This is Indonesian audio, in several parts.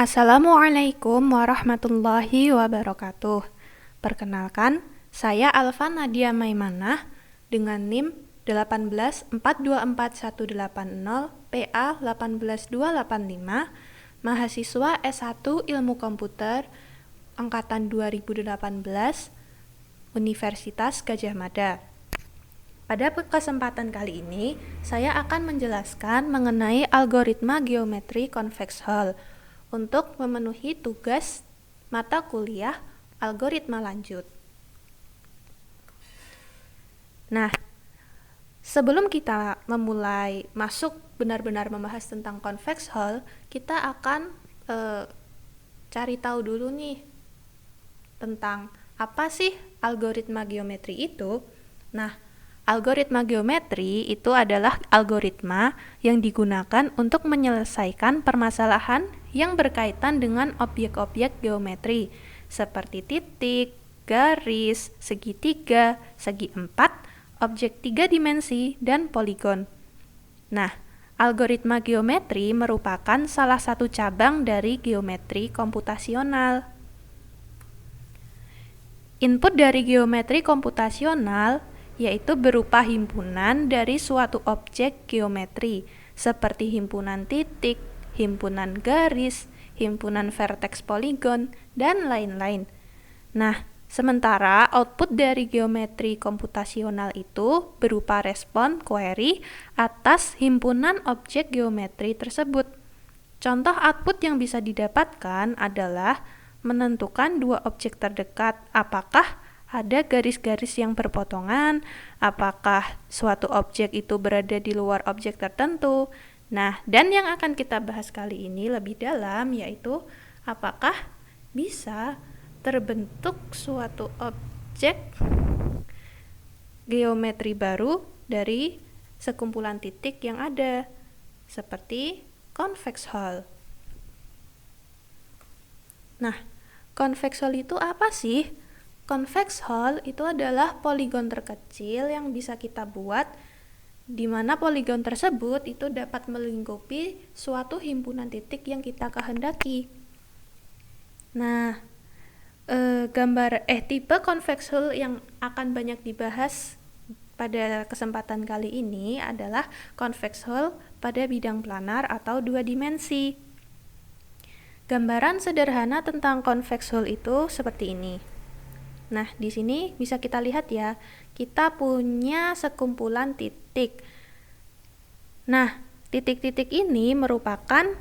Assalamualaikum warahmatullahi wabarakatuh. Perkenalkan, saya Alfa Nadia Maimanah dengan NIM 1842418 PA 18285, mahasiswa S1 Ilmu Komputer angkatan 2018 Universitas Gadjah Mada. Pada kesempatan kali ini, saya akan menjelaskan mengenai algoritma geometri convex Hall untuk memenuhi tugas mata kuliah algoritma lanjut. Nah, sebelum kita memulai masuk benar-benar membahas tentang convex Hall, kita akan cari tahu dulu nih tentang apa sih algoritma geometri itu. Nah, algoritma geometri itu adalah algoritma yang digunakan untuk menyelesaikan permasalahan yang berkaitan dengan objek-objek geometri seperti titik, garis, segitiga, segi empat, objek 3 dimensi, dan poligon. Nah, algoritma geometri merupakan salah satu cabang dari geometri komputasional. Input dari geometri komputasional yaitu berupa himpunan dari suatu objek geometri seperti himpunan titik, himpunan garis, himpunan vertex poligon, dan lain-lain. Nah, sementara output dari geometri komputasional itu berupa respon query atas himpunan objek geometri tersebut. Contoh output yang bisa didapatkan adalah menentukan dua objek terdekat, apakah ada garis-garis yang berpotongan, apakah suatu objek itu berada di luar objek tertentu. Nah, dan yang akan kita bahas kali ini lebih dalam yaitu apakah bisa terbentuk suatu objek geometri baru dari sekumpulan titik yang ada, seperti convex Hall. Nah, convex Hall itu apa sih? Convex Hall itu adalah poligon terkecil yang bisa kita buat di mana poligon tersebut itu dapat melingkupi suatu himpunan titik yang kita kehendaki. Nah, tipe convex Hall yang akan banyak dibahas pada kesempatan kali ini adalah convex Hall pada bidang planar atau 2 dimensi. Gambaran sederhana tentang convex Hall itu seperti ini. Nah, di sini bisa kita lihat ya, kita punya sekumpulan titik. Nah, titik-titik ini merupakan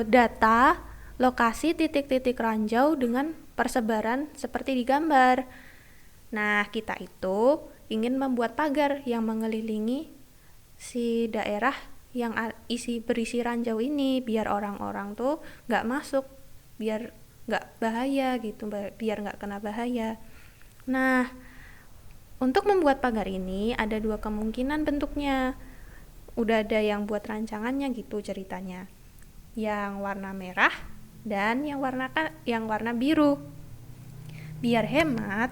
data lokasi titik-titik ranjau dengan persebaran seperti di gambar. Nah, kita itu ingin membuat pagar yang mengelilingi si daerah yang berisi ranjau ini, biar orang-orang tuh nggak masuk, biar nggak bahaya gitu, biar nggak kena bahaya. Nah, untuk membuat pagar ini ada dua kemungkinan bentuknya. Udah ada yang buat rancangannya gitu ceritanya. Yang warna merah dan yang warna biru. Biar hemat,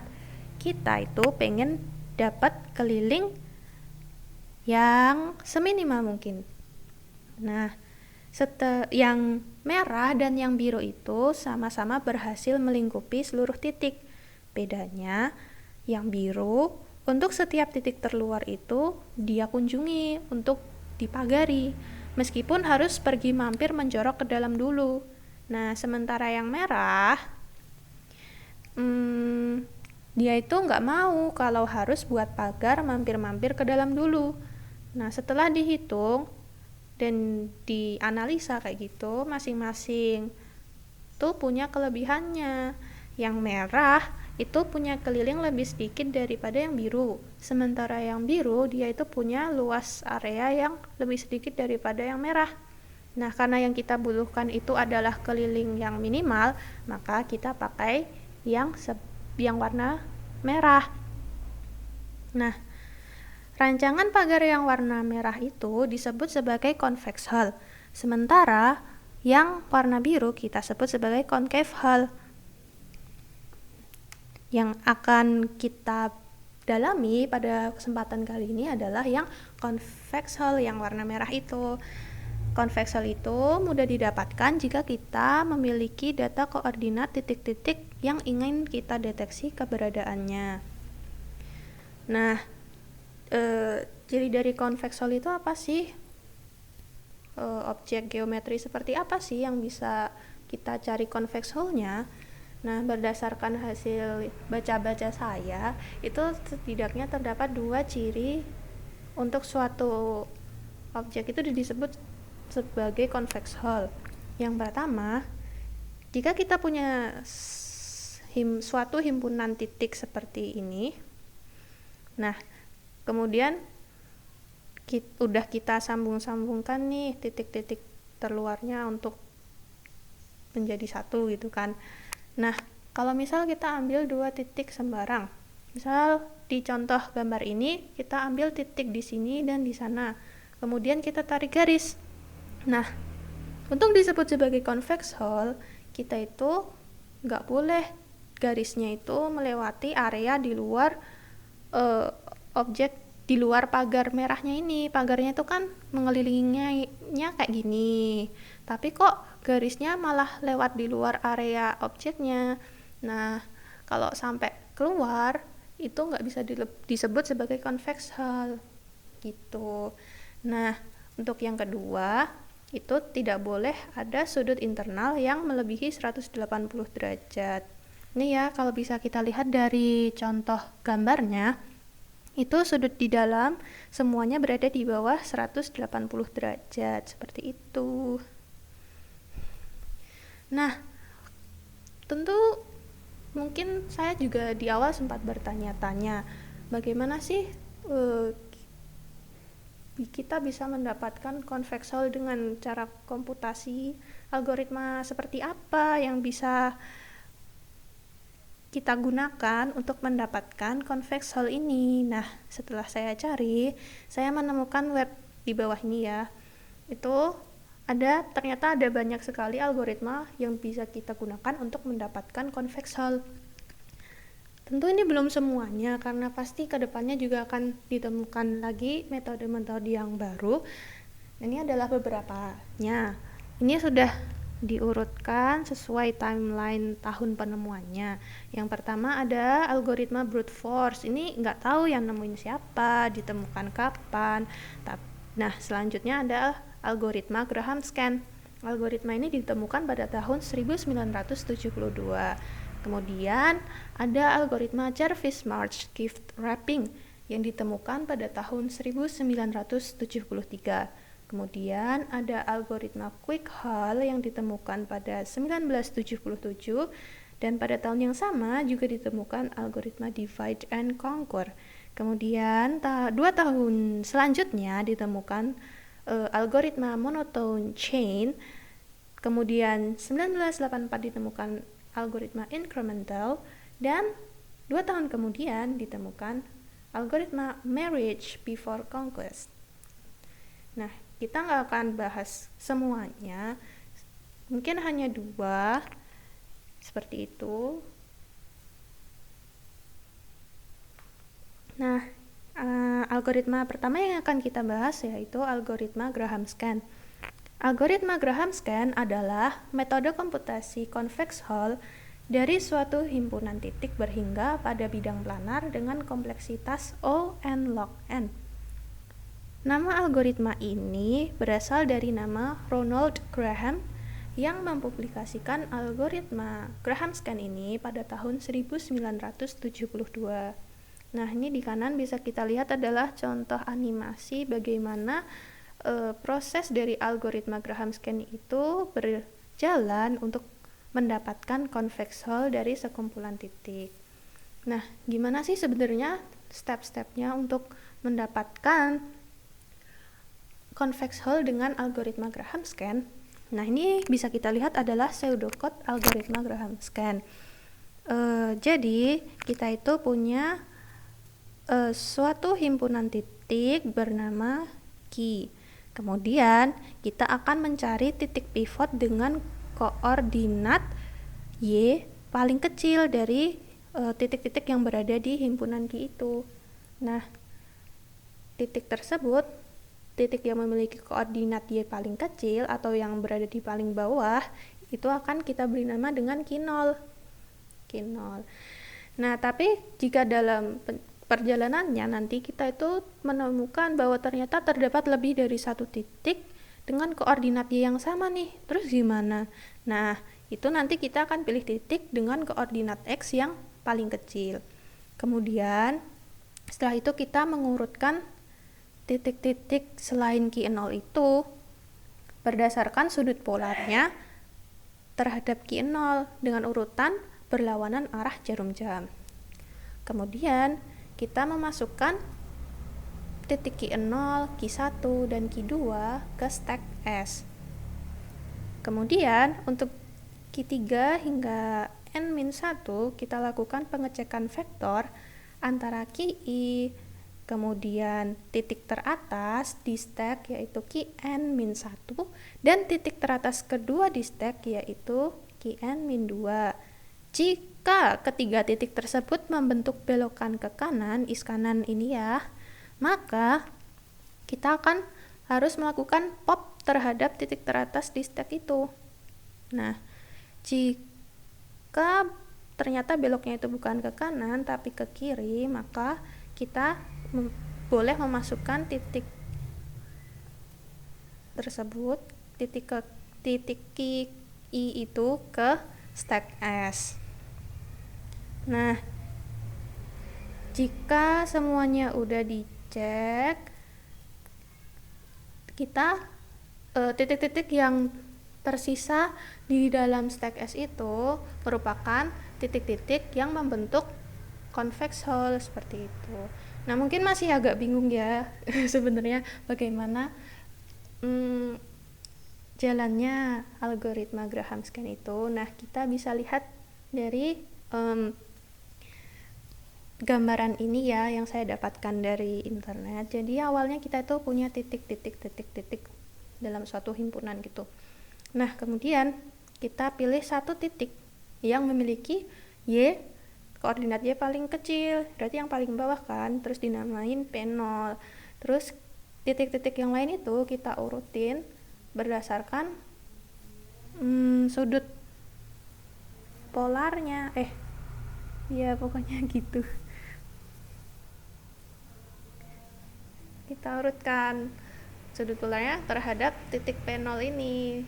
kita itu pengen dapat keliling yang seminimal mungkin. Nah, yang merah dan yang biru itu sama-sama berhasil melingkupi seluruh titik. Bedanya, yang biru untuk setiap titik terluar itu dia kunjungi untuk dipagari, meskipun harus pergi mampir menjorok ke dalam dulu. Nah, sementara yang merah, dia itu nggak mau kalau harus buat pagar mampir-mampir ke dalam dulu. Nah, setelah dihitung dan dianalisa kayak gitu, masing-masing tuh punya kelebihannya. Yang merah itu punya keliling lebih sedikit daripada yang biru, sementara yang biru dia itu punya luas area yang lebih sedikit daripada yang merah. Nah, karena yang kita butuhkan itu adalah keliling yang minimal, maka kita pakai yang warna merah. Nah, rancangan pagar yang warna merah itu disebut sebagai convex Hall, sementara yang warna biru kita sebut sebagai concave Hall. Yang akan kita dalami pada kesempatan kali ini adalah yang convex Hall yang warna merah itu. Convex hull itu mudah didapatkan jika kita memiliki data koordinat titik-titik yang ingin kita deteksi keberadaannya. Nah, ciri dari convex hull itu apa sih? Objek geometri seperti apa sih yang bisa kita cari convex hull-nya? Nah, berdasarkan hasil baca-baca saya, itu setidaknya terdapat 2 ciri untuk suatu objek itu disebut sebagai convex hull. Yang pertama, jika kita punya suatu himpunan titik seperti ini, nah, kemudian udah kita sambung-sambungkan nih titik-titik terluarnya untuk menjadi satu gitu kan. Nah, kalau misal kita ambil 2 titik sembarang, misal di contoh gambar ini kita ambil titik di sini dan di sana, kemudian kita tarik garis. Nah, untuk disebut sebagai convex hull, kita itu nggak boleh garisnya itu melewati area di luar objek, di luar pagar merahnya ini. Pagarnya itu kan mengelilinginya kayak gini, tapi kok garisnya malah lewat di luar area objeknya. Nah, kalau sampai keluar itu nggak bisa disebut sebagai convex hull gitu. Nah, untuk yang kedua, itu tidak boleh ada sudut internal yang melebihi 180 derajat. Ini ya, kalau bisa kita lihat dari contoh gambarnya, itu sudut di dalam semuanya berada di bawah 180 derajat, seperti itu. Nah, tentu mungkin saya juga di awal sempat bertanya-tanya, bagaimana sih kita bisa mendapatkan convex hull dengan cara komputasi, algoritma seperti apa yang bisa kita gunakan untuk mendapatkan convex hull ini. Nah, setelah saya cari, saya menemukan web di bawah ini ya. Itu ternyata ada banyak sekali algoritma yang bisa kita gunakan untuk mendapatkan convex hull. Tentu ini belum semuanya, karena pasti kedepannya juga akan ditemukan lagi metode-metode yang baru. Ini adalah beberapanya. Ini sudah diurutkan sesuai timeline tahun penemuannya. Yang pertama ada algoritma brute force. Ini nggak tahu yang nemuin siapa, ditemukan kapan. Nah, selanjutnya ada algoritma Graham-Scan. Algoritma ini ditemukan pada tahun 1972. Kemudian ada algoritma Jarvis-March gift wrapping yang ditemukan pada tahun 1973. Kemudian ada algoritma Quick Hull yang ditemukan pada 1977, dan pada tahun yang sama juga ditemukan algoritma Divide and Conquer. Kemudian 2 tahun selanjutnya ditemukan algoritma Monotone Chain. Kemudian 1984 ditemukan algoritma Incremental, dan 2 tahun kemudian ditemukan algoritma Marriage Before Conquest. Nah, kita nggak akan bahas semuanya, mungkin hanya 2 seperti itu. Nah, algoritma pertama yang akan kita bahas yaitu algoritma Graham-Scan. Algoritma Graham-Scan adalah metode komputasi convex hull dari suatu himpunan titik berhingga pada bidang planar dengan kompleksitas O n log n. Nama algoritma ini berasal dari nama Ronald Graham yang mempublikasikan algoritma Graham-Scan ini pada tahun 1972. Nah, ini di kanan bisa kita lihat adalah contoh animasi bagaimana proses dari algoritma Graham-Scan itu berjalan untuk mendapatkan convex hull dari sekumpulan titik. Nah, gimana sih sebenarnya step-stepnya untuk mendapatkan convex hull dengan algoritma Graham-Scan? Nah, ini bisa kita lihat adalah pseudocode algoritma Graham-Scan. Jadi, kita itu punya suatu himpunan titik bernama key. Kemudian kita akan mencari titik pivot dengan koordinat Y paling kecil dari titik-titik yang berada di himpunan key itu. Nah, titik tersebut titik yang memiliki koordinat Y paling kecil atau yang berada di paling bawah itu akan kita beri nama dengan Q0. Nah, tapi jika dalam perjalanannya nanti kita itu menemukan bahwa ternyata terdapat lebih dari satu titik dengan koordinat Y yang sama nih. Terus gimana? Nah, itu nanti kita akan pilih titik dengan koordinat X yang paling kecil. Kemudian setelah itu kita mengurutkan titik-titik selain Q0 itu berdasarkan sudut polarnya terhadap Q0 dengan urutan berlawanan arah jarum jam. Kemudian kita memasukkan titik Q0, Q1, dan Q2 ke stack S. Kemudian untuk Q3 hingga N-1 kita lakukan pengecekan vektor antara QI, kemudian titik teratas di stack yaitu Qn-1 dan titik teratas kedua di stack yaitu Qn-2. Jika ketiga titik tersebut membentuk belokan ke kanan, is kanan ini ya, maka kita akan harus melakukan pop terhadap titik teratas di stack itu. Nah, jika ternyata beloknya itu bukan ke kanan tapi ke kiri, maka kita boleh memasukkan titik tersebut, titik QI itu ke stack S. Nah, jika semuanya udah dicek, kita titik-titik yang tersisa di dalam stack S itu merupakan titik-titik yang membentuk convex hole seperti itu. Nah, mungkin masih agak bingung ya sebenarnya bagaimana jalannya algoritma Graham-Scan itu. Nah, kita bisa lihat dari gambaran ini ya yang saya dapatkan dari internet. Jadi awalnya kita itu punya titik-titik dalam suatu himpunan gitu. Nah, kemudian kita pilih satu titik yang memiliki Y, koordinat Y paling kecil, berarti yang paling bawah kan, terus dinamain P0. Terus titik-titik yang lain itu kita urutin berdasarkan sudut polarnya. Ya pokoknya gitu. Kita urutkan sudut polarnya terhadap titik P0 ini.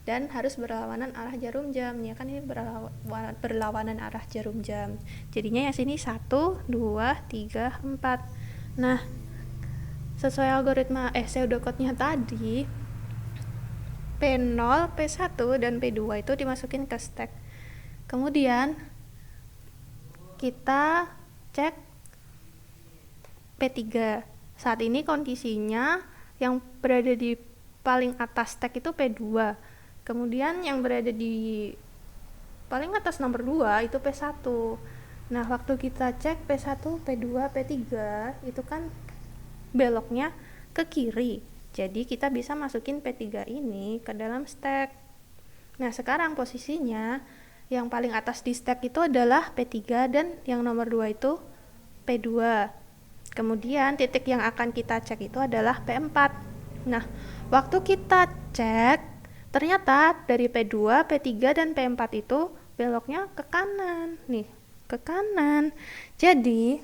Dan harus berlawanan arah jarum jam, ya kan ini berlawanan arah jarum jam. Jadinya yang sini 1, 2, 3, 4. Nah, sesuai algoritma pseudocode-nya tadi, P0, P1, dan P2 itu dimasukin ke stack. Kemudian kita cek P3. Saat ini kondisinya yang berada di paling atas stack itu P2. Kemudian yang berada di paling atas nomor 2 itu P1. Nah, waktu kita cek P1, P2, P3 itu kan beloknya ke kiri. Jadi kita bisa masukin P3 ini ke dalam stack. Nah, sekarang posisinya yang paling atas di stack itu adalah P3 dan yang nomor 2 itu P2. Kemudian titik yang akan kita cek itu adalah P4. Nah, waktu kita cek ternyata dari P2, P3, dan P4 itu beloknya ke kanan. Nih, ke kanan. Jadi,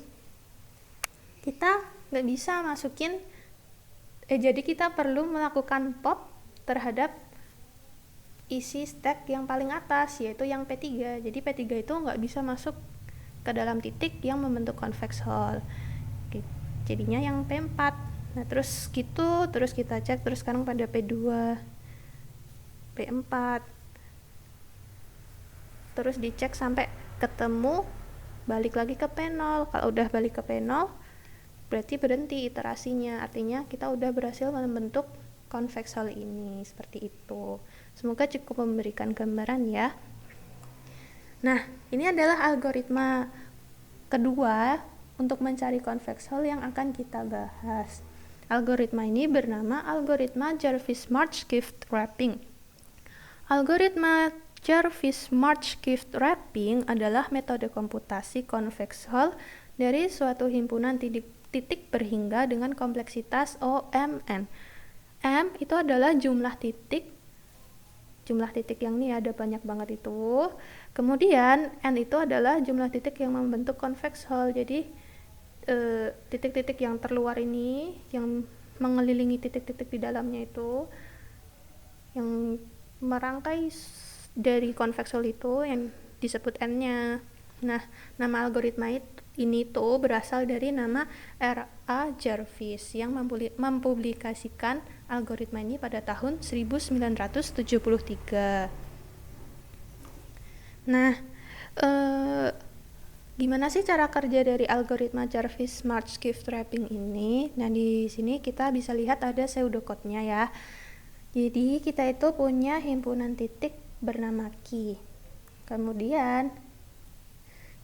kita nggak bisa masukin, jadi kita perlu melakukan pop terhadap isi stack yang paling atas, yaitu yang P3. Jadi, P3 itu nggak bisa masuk ke dalam titik yang membentuk convex hole. Jadinya yang P4. Nah, terus gitu, terus kita cek, terus sekarang pada P2. P4 terus dicek sampai ketemu, balik lagi ke P0. Kalau udah balik ke P0 berarti berhenti iterasinya, artinya kita udah berhasil membentuk convex hole ini. Seperti itu. Semoga cukup memberikan gambaran ya. Nah, ini adalah algoritma kedua untuk mencari convex hole yang akan kita bahas. Algoritma ini bernama algoritma Jarvis-March-Gift wrapping. Algoritma Jarvis-March-Gift wrapping adalah metode komputasi convex hole dari suatu himpunan titik berhingga dengan kompleksitas OMN. M itu adalah jumlah titik yang ini ada banyak banget itu. Kemudian N itu adalah jumlah titik yang membentuk convex hull. Jadi titik-titik yang terluar ini yang mengelilingi titik-titik di dalamnya itu yang merangkai dari convex hull itu yang disebut N-nya. Nah, nama algoritma ini tuh berasal dari nama R.A. Jarvis yang mempublikasikan algoritma ini pada tahun 1973. Nah, gimana sih cara kerja dari algoritma Jarvis Smart Skiff Trapping ini? Nah, di sini kita bisa lihat ada pseudocode-nya ya. Jadi, kita itu punya himpunan titik bernama key. Kemudian,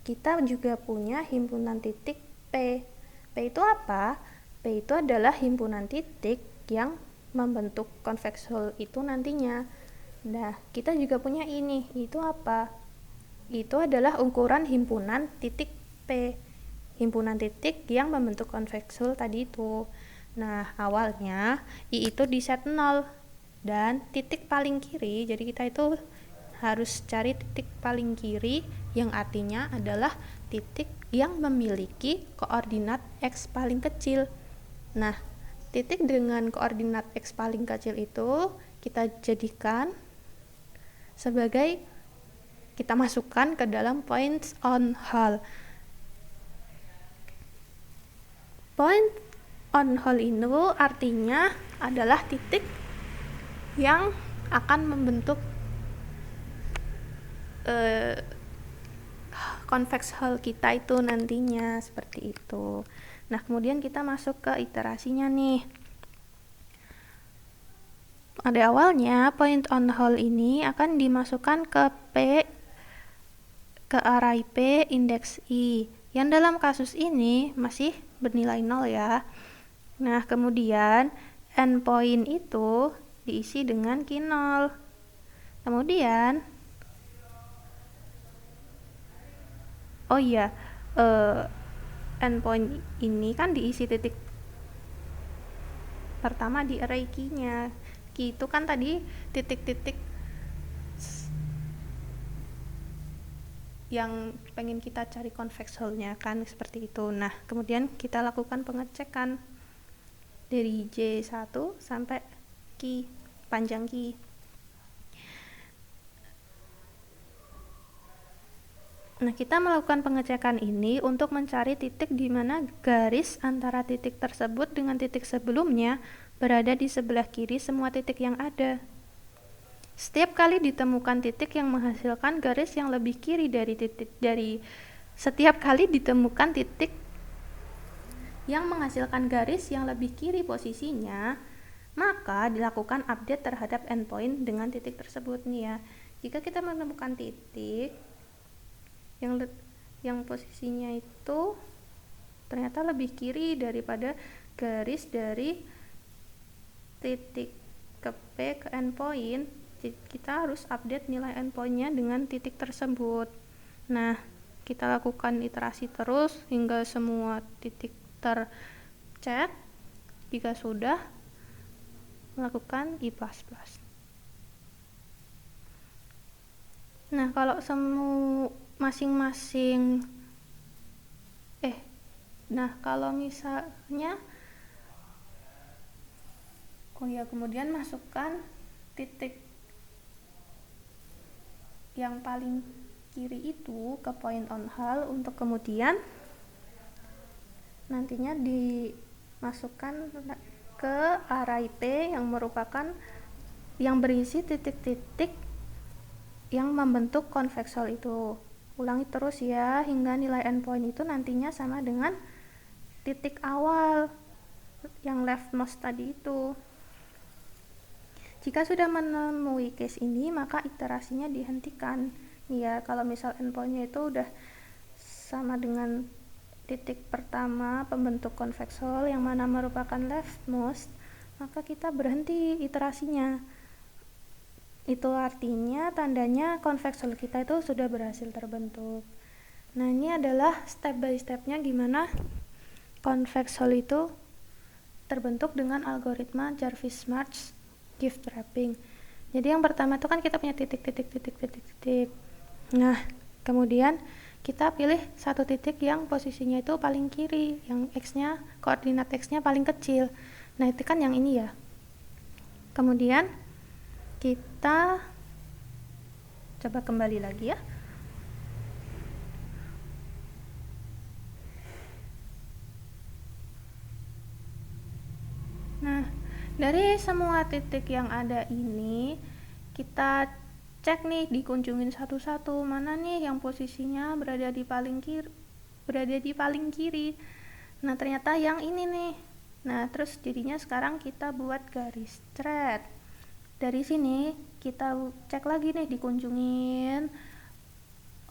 kita juga punya himpunan titik P. P itu apa? P itu adalah himpunan titik yang membentuk convex hull itu nantinya. Nah, kita juga punya ini. Itu apa? Itu adalah ukuran himpunan titik P. Himpunan titik yang membentuk convex hull tadi itu. Nah, awalnya I itu di set 0 dan titik paling kiri. Jadi kita itu harus cari titik paling kiri yang artinya adalah titik yang memiliki koordinat X paling kecil. Nah, titik dengan koordinat X paling kecil itu kita jadikan sebagai kita masukkan ke dalam points on hull. Point on hull itu artinya adalah titik yang akan membentuk convex hull kita itu nantinya seperti itu. Nah, kemudian kita masuk ke iterasinya nih. Pada awalnya point on hull ini akan dimasukkan ke array P indeks I yang dalam kasus ini masih bernilai 0 ya. Nah, kemudian endpoint itu diisi dengan key 0. Kemudian endpoint ini kan diisi titik pertama di array key-nya. Key itu kan tadi titik-titik yang pengen kita cari convex hull-nya kan seperti itu. Nah, kemudian kita lakukan pengecekan dari J1 sampai key, panjang key. Nah, kita melakukan pengecekan ini untuk mencari titik di mana garis antara titik tersebut dengan titik sebelumnya berada di sebelah kiri semua titik yang ada. Setiap kali ditemukan titik yang menghasilkan garis yang lebih kiri setiap kali ditemukan titik yang menghasilkan garis yang lebih kiri posisinya, maka dilakukan update terhadap endpoint dengan titik tersebut nih ya. Jika kita menemukan titik yang posisinya itu ternyata lebih kiri daripada garis dari titik ke P ke endpoint, kita harus update nilai endpointnya dengan titik tersebut. Nah, kita lakukan iterasi terus hingga semua titik tercek. Jika sudah, melakukan I++. Nah, kalau kalau misalnya kemudian masukkan titik yang paling kiri itu ke point on hull untuk kemudian nantinya dimasukkan ke array P yang berisi titik-titik yang membentuk convex hull itu. Ulangi terus ya hingga nilai endpoint itu nantinya sama dengan titik awal yang leftmost tadi itu. Jika sudah menemui case ini, maka iterasinya dihentikan. Ya, kalau misal endpointnya itu udah sama dengan titik pertama pembentuk convex hull yang mana merupakan leftmost, maka kita berhenti iterasinya. Itu artinya tandanya convex hull kita itu sudah berhasil terbentuk. Nah, ini adalah step by stepnya gimana convex hull itu terbentuk dengan algoritma Jarvis-March gift wrapping. Jadi yang pertama itu kan kita punya titik. Nah, kemudian kita pilih satu titik yang posisinya itu paling kiri, yang x-nya, koordinat x-nya paling kecil. Nah, itu kan yang ini ya. Kemudian kita coba kembali lagi ya. Nah, dari semua titik yang ada ini, kita cek nih, dikunjungin satu-satu, mana nih yang posisinya berada di paling kiri. Nah, ternyata yang ini nih. Nah, terus jadinya sekarang kita buat garis thread. Dari sini kita cek lagi nih, dikunjungin.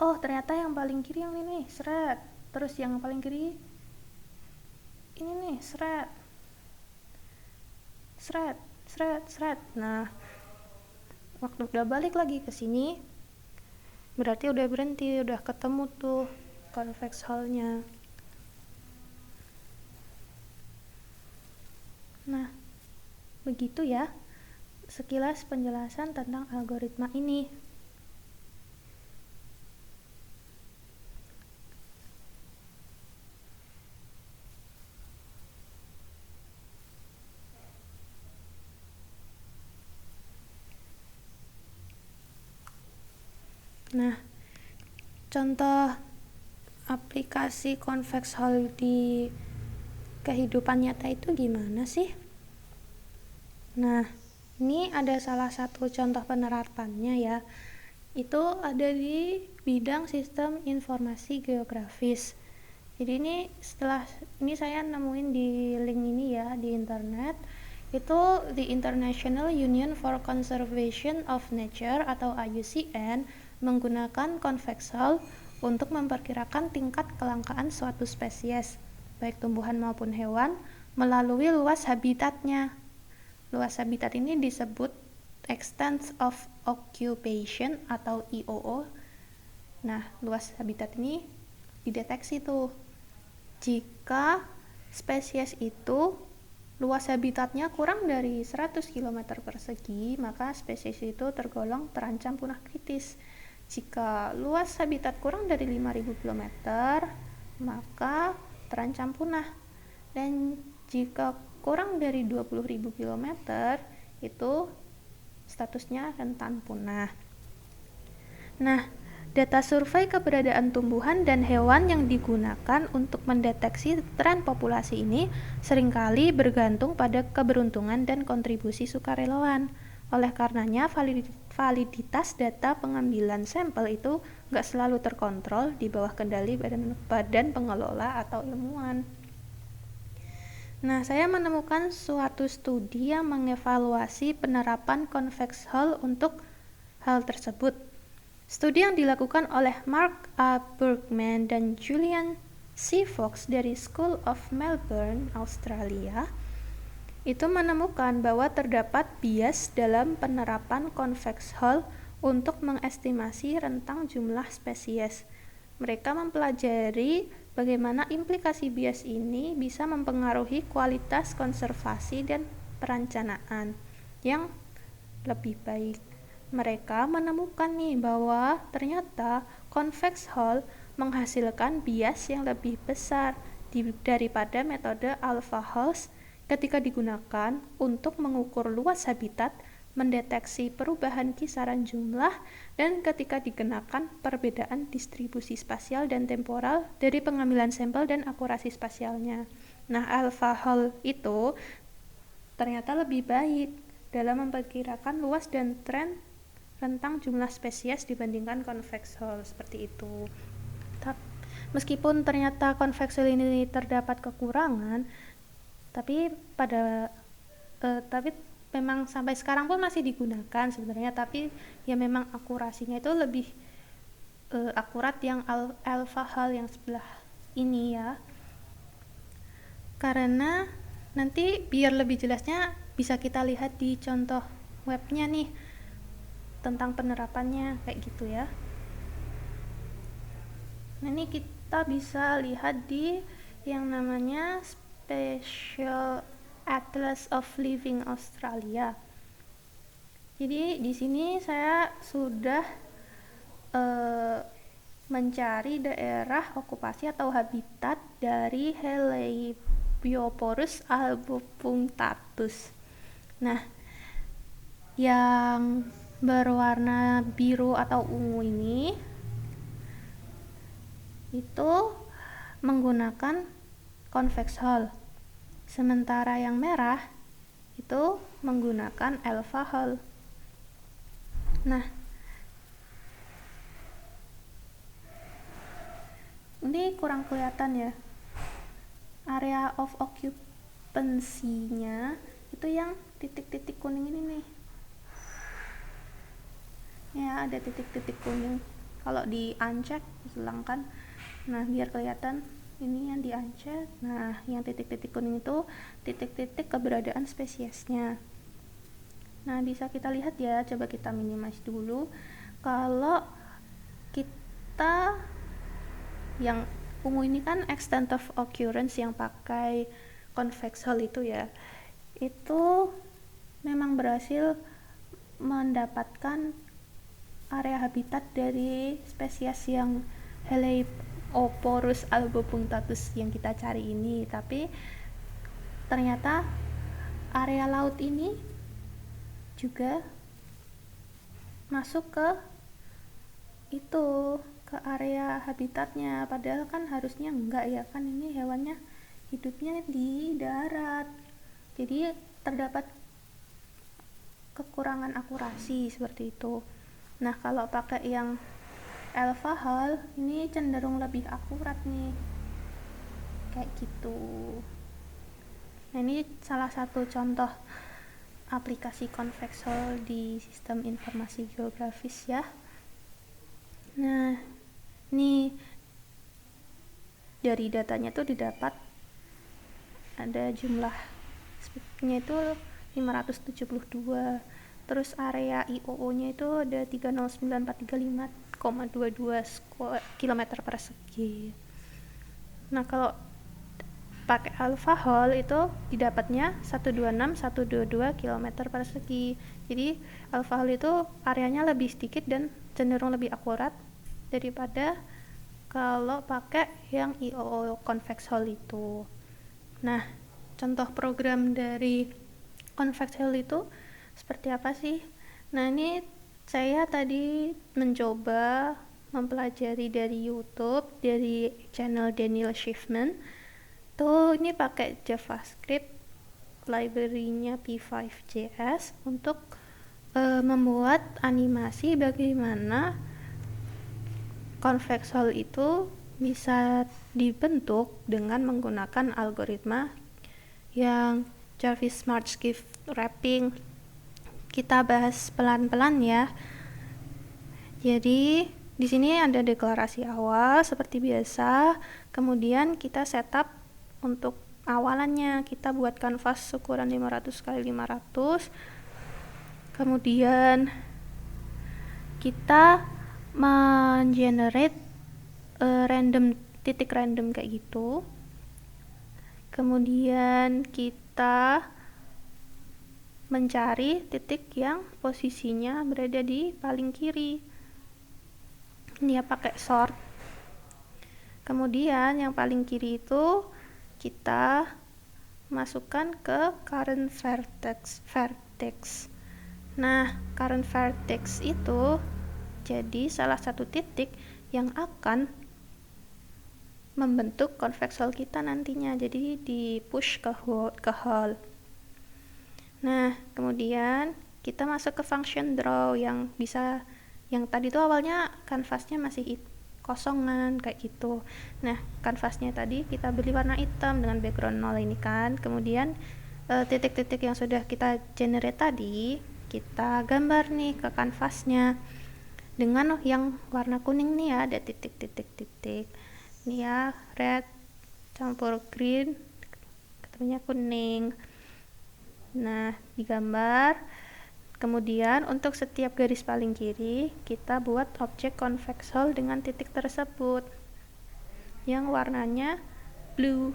Oh, ternyata yang paling kiri yang ini nih, thread. Terus yang paling kiri ini nih, thread. Nah, waktu udah balik lagi ke sini, berarti udah berhenti, udah ketemu tuh convex hull-nya. Nah, begitu ya sekilas penjelasan tentang algoritma ini. Nah, contoh aplikasi convex hull di kehidupan nyata itu gimana sih? Nah, ini ada salah satu contoh penerapannya ya. Itu ada di bidang sistem informasi geografis. Jadi ini setelah ini saya nemuin di link ini ya di internet. Itu the International Union for Conservation of Nature atau IUCN menggunakan convex hull untuk memperkirakan tingkat kelangkaan suatu spesies, baik tumbuhan maupun hewan, melalui luas habitatnya. Luas habitat ini disebut extent of occupation atau IOO. Nah, luas habitat ini dideteksi tuh. Jika spesies itu luas habitatnya kurang dari 100 km persegi, maka spesies itu tergolong terancam punah kritis. Jika luas habitat kurang dari 5.000 km, maka terancam punah. Dan jika kurang dari 20.000 km, itu statusnya rentan punah. Nah, data survei keberadaan tumbuhan dan hewan yang digunakan untuk mendeteksi tren populasi ini seringkali bergantung pada keberuntungan dan kontribusi sukarelawan. Oleh karenanya, validitas data pengambilan sampel itu nggak selalu terkontrol di bawah kendali badan pengelola atau ilmuwan. Nah, saya menemukan suatu studi yang mengevaluasi penerapan convex hull untuk hal tersebut. Studi yang dilakukan oleh Mark A. Bergman dan Julian C. Fox dari School of Melbourne, Australia, itu menemukan bahwa terdapat bias dalam penerapan convex hull untuk mengestimasi rentang jumlah spesies. Mereka mempelajari bagaimana implikasi bias ini bisa mempengaruhi kualitas konservasi dan perencanaan yang lebih baik. Mereka menemukan nih bahwa ternyata convex hull menghasilkan bias yang lebih besar daripada metode alpha hulls ketika digunakan untuk mengukur luas habitat, mendeteksi perubahan kisaran jumlah, dan ketika dikenakan perbedaan distribusi spasial dan temporal dari pengambilan sampel dan akurasi spasialnya. Nah, alpha hull itu ternyata lebih baik dalam memperkirakan luas dan tren rentang jumlah spesies dibandingkan convex hull seperti itu. Meskipun ternyata convex hull ini terdapat kekurangan, tapi memang sampai sekarang pun masih digunakan sebenarnya, tapi ya memang akurasinya itu lebih akurat yang alpha hull yang sebelah ini ya. Karena nanti biar lebih jelasnya bisa kita lihat di contoh webnya nih tentang penerapannya kayak gitu ya. Nah, ini kita bisa lihat di yang namanya Special Atlas of Living Australia. Jadi di sini saya sudah mencari daerah okupasi atau habitat dari Helleibioporus albopunctatus. Nah, yang berwarna biru atau ungu ini itu menggunakan convex hull. Sementara yang merah itu menggunakan alpha hull. Nah, ini kurang kelihatan ya. Area of occupancy-nya itu yang titik-titik kuning ini nih. Ya, ada titik-titik kuning. Kalau di uncheck hilangkan. Nah, biar kelihatan ini yang di uncheck. Nah, yang titik-titik kuning itu titik-titik keberadaan spesiesnya. Nah, bisa kita lihat ya, coba kita minimize dulu. Kalau kita yang ungu ini kan extent of occurrence yang pakai convex hull itu ya, itu memang berhasil mendapatkan area habitat dari spesies yang Helleibioporus albopunctatus yang kita cari ini. Tapi ternyata area laut ini juga masuk ke area habitatnya, padahal kan harusnya enggak ya, kan ini hewannya hidupnya di darat, jadi terdapat kekurangan akurasi seperti itu. Nah, kalau pakai yang alpha hull ini cenderung lebih akurat nih, kayak gitu. Nah, ini salah satu contoh aplikasi convex hull di sistem informasi geografis ya. Nah, ini dari datanya tuh didapat ada jumlah speednya itu 572, terus area IOO-nya itu ada 309435,22 km persegi. Nah, kalau pakai alpha hull itu didapatnya 126,122 km persegi. Jadi alpha hull itu areanya lebih sedikit dan cenderung lebih akurat daripada kalau pakai yang IOO convex hull itu. Nah, contoh program dari convex hull itu seperti apa sih? Nah, ini saya tadi mencoba mempelajari dari YouTube, dari channel Daniel Schiffman. Tuh, ini pakai JavaScript library-nya P5.js untuk membuat animasi bagaimana convex hull itu bisa dibentuk dengan menggunakan algoritma yang Jarvis Smartscape Wrapping. Kita bahas pelan-pelan ya. Jadi di sini ada deklarasi awal seperti biasa, kemudian kita setup untuk awalannya, kita buat kanvas ukuran 500x500, kemudian kita mengenerate titik random kayak gitu, kemudian kita mencari titik yang posisinya berada di paling kiri. Ini ya pakai sort. Kemudian yang paling kiri itu kita masukkan ke current vertex. Nah, current vertex itu jadi salah satu titik yang akan membentuk convex hull kita nantinya. Jadi di push ke hull. Nah, kemudian kita masuk ke function draw yang tadi tuh awalnya kanvasnya masih kosongan kayak gitu. Nah, kanvasnya tadi kita beri warna hitam dengan background 0 ini kan. Kemudian titik-titik yang sudah kita generate tadi kita gambar nih ke kanvasnya dengan yang warna kuning nih ya, ada titik-titik-titik nih ya, red campur green ketemunya kuning. Nah, digambar. Kemudian untuk setiap garis paling kiri kita buat objek convex hull dengan titik tersebut yang warnanya blue.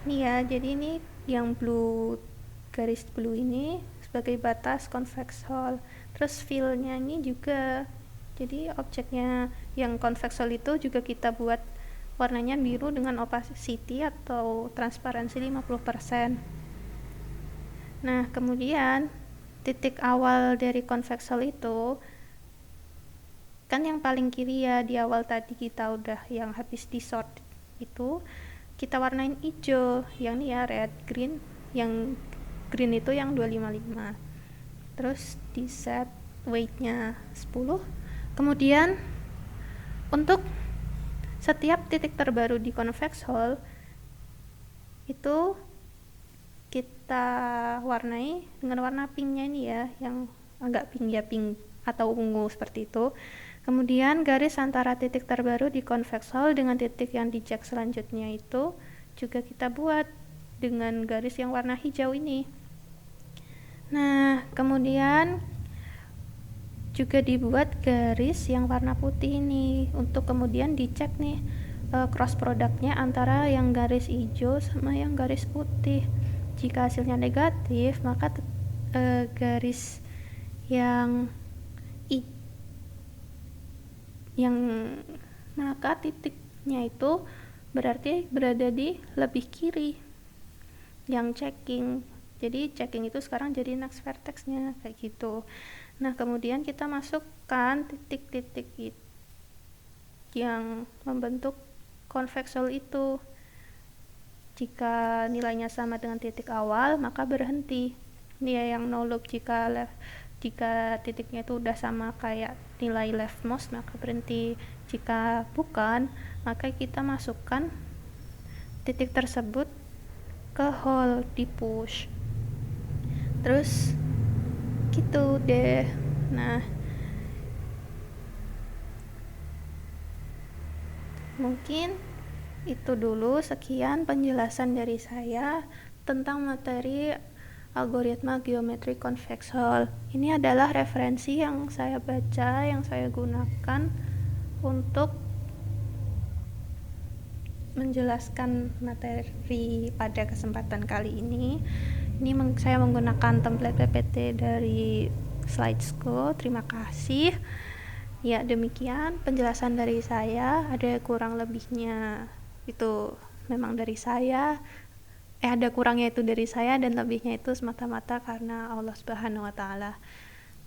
Nih ya, jadi ini yang blue, garis blue ini sebagai batas convex hull. Terus fill-nya ini juga, jadi objeknya yang convex hull itu juga kita buat warnanya biru dengan opacity atau transparansi 50%. Nah, kemudian titik awal dari convex hull itu kan yang paling kiri ya, di awal tadi kita udah yang habis di sort itu kita warnain hijau, yang ini ya red green, yang green itu yang 255. Terus di set weight-nya 10. Kemudian untuk setiap titik terbaru di convex hull itu kita warnai dengan warna pinknya ini ya, yang agak pink ya, pink atau ungu seperti itu. Kemudian garis antara titik terbaru di convex hull dengan titik yang dicek selanjutnya itu juga kita buat dengan garis yang warna hijau ini. Nah, kemudian juga dibuat garis yang warna putih ini untuk kemudian dicek nih cross produknya antara yang garis hijau sama yang garis putih. Jika hasilnya negatif, maka garis yang maka titiknya itu berarti berada di lebih kiri yang checking. Jadi checking itu sekarang jadi next vertex-nya kayak gitu. Nah, kemudian kita masukkan titik-titik yang membentuk convex hull itu. Jika nilainya sama dengan titik awal, maka berhenti. Ini ya yang no loop. Jika titiknya itu udah sama kayak nilai leftmost, maka berhenti. Jika bukan, maka kita masukkan titik tersebut ke hole, di push. Terus gitu deh. Nah, mungkin itu dulu sekian penjelasan dari saya tentang materi algoritma geometri convex hull. Ini adalah referensi yang saya baca, yang saya gunakan untuk menjelaskan materi pada kesempatan kali ini. Ini saya menggunakan template PPT dari Slidesco. Terima kasih. Ya, demikian penjelasan dari saya. Ada kurang lebihnya itu memang dari saya. Ada kurangnya itu dari saya dan lebihnya itu semata-mata karena Allah Subhanahu wa taala.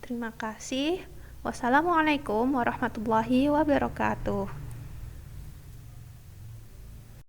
Terima kasih. Wassalamualaikum warahmatullahi wabarakatuh.